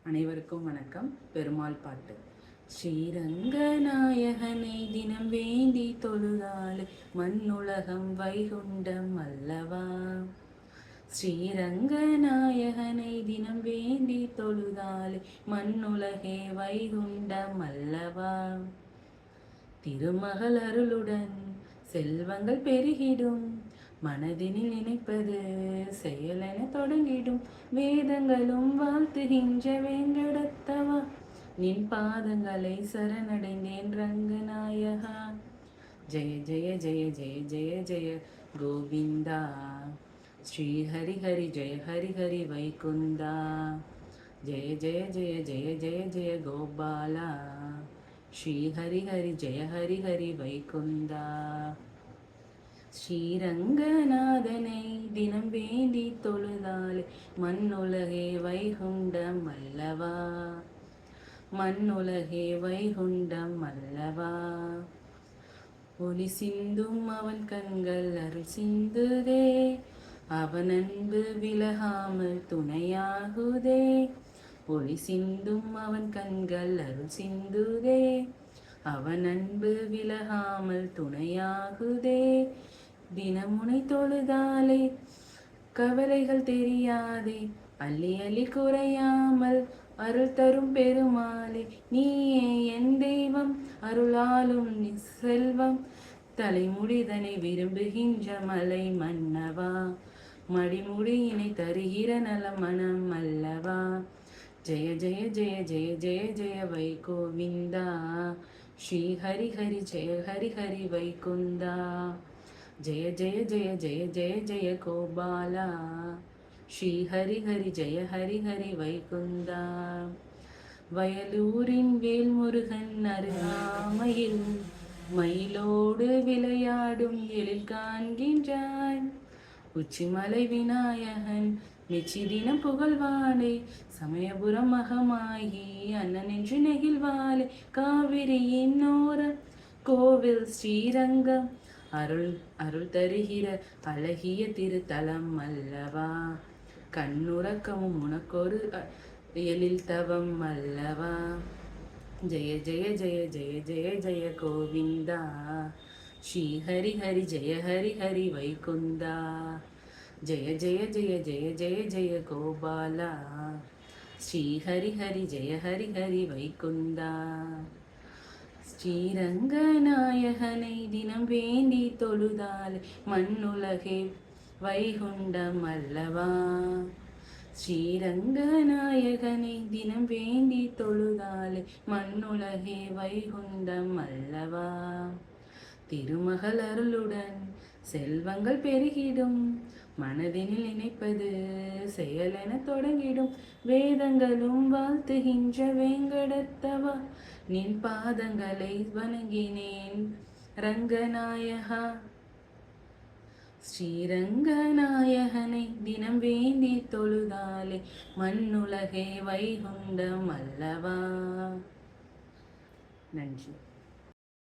அனைவருக்கும் வணக்கம். பெருமாள் பாட்டு. ஸ்ரீரங்கநாயகனை தினம் வேண்டி தொழுதாலே மண்ணுலகம் வைகுண்டம் அல்லவா. ஸ்ரீரங்கநாயகனை தினம் வேண்டி தொழுதாலே மண்ணுலகே வைகுண்டம் அல்லவா. திருமகள் அருளுடன் செல்வங்கள் பெருகிடும், மனதினில் நினைப்பது செயலென தொடங்கிடும். வேதங்களும் வாழ்த்துகின்ற வேங்கடத்தவா, நின் பாதங்களை சரணடைந்தேன் ரங்கநாயகா. ஜெய ஜெய ஜெய ஜெய ஜெய ஜெய கோவிந்தா. ஸ்ரீ ஹரி ஹரி ஜெய ஹரி ஹரி வைகுந்தா. ஜெய ஜெய ஜெய ஜெய ஜெய ஜெய கோபாலா. ஸ்ரீ ஹரி ஹரி ஜெய ஹரி ஹரி வைகுந்தா. ஸ்ரீரங்கநாதனை தினம் வேண்டி தொழுதாலே மண்ணுலகே வைகுண்டம் அல்லவா. மண்ணுலகே வைகுண்டம் அல்லவா. ஒளி சிந்தும் அவன் கண்கள் அருள் சிந்துதே, அவன் அன்பு விலகாமல் துணையாகுதே. ஒளி சிந்தும் அவன் கண்கள் அருள் சிந்துதே, அவன் அன்பு விலகாமல் துணையாகுதே. தினமுனை தொழுதாலே கவலைகள் தெரியாதே, அள்ளி அள்ளி குறையாமல் அருள் தரும் பெருமாளே. நீயே என் தெய்வம், அருளாலும் செல்வம், தலைமுடிதனை விரும்புகின்ற மலை மன்னவா. மடிமுடியினை தருகிற நல மனம் அல்லவா. ஜெய ஜெய ஜெய ஜெய ஜெய ஜெய வைகோவிந்தா. ஸ்ரீ ஹரி ஹரி ஜெய ஹரி ஹரி வைகுந்தா. ஜெய ஜெய ஜெய ஜெய ஜெய ஜெய கோபாலா. ஸ்ரீ ஹரி ஹரி ஜெய ஹரி ஹரி வைகுந்தா. வயலூரின் வேல்முருகன் அருகாமையில் மயிலோடு விளையாடும் எழில் காண்கின்றாய். உச்சிமலை விநாயகன் மெச்சி தினம் புகழ்வாளே, சமயபுரம் மகமாகி அண்ணன் என்று நெகிழ்வாளே. காவிரியின் ஓரம் கோவில் ஸ்ரீரங்கம், அருள் அருள் தருகிற அழகிய திருத்தலம் அல்லவா. கண்ணுறக்கமும் உனக்கொரு எழில் தவம் அல்லவா. ஜெய ஜெய ஜெய ஜெய ஜெய ஜெய கோவிந்தா. ஸ்ரீ ஹரி ஹரி ஜெய ஹரி ஹரி வைகுந்தா. ஜெய ஜெய ஜெய ஜெய ஜெய ஜெய கோபாலா. ஸ்ரீ ஹரி ஹரி ஜெய ஹரி ஹரி வைகுந்தா. ஸ்ரீரங்கநாயகனை தினம் வேண்டி தொழுதாலே மண்ணுலகே வைகுண்டம் அல்லவா. ஸ்ரீரங்கநாயகனை தினம் வேண்டி தொழுதாலே மண்ணுலகே வைகுண்டம் அல்லவா. திருமகள் அருளுடன் செல்வங்கள் பெருகிடும், மனதினில் நினைப்பது செயலென தொடங்கிடும். வேதங்களும் வாழ்த்துகின்ற வேங்கடத்தவா, நின் பாதங்களை வணங்கினேன் ரங்கநாயகா. ஸ்ரீரங்கநாயகனை தினம் வேண்டி தொழுதாலே மண்ணுலகே வைகுண்டம் அல்லவா. நன்றி.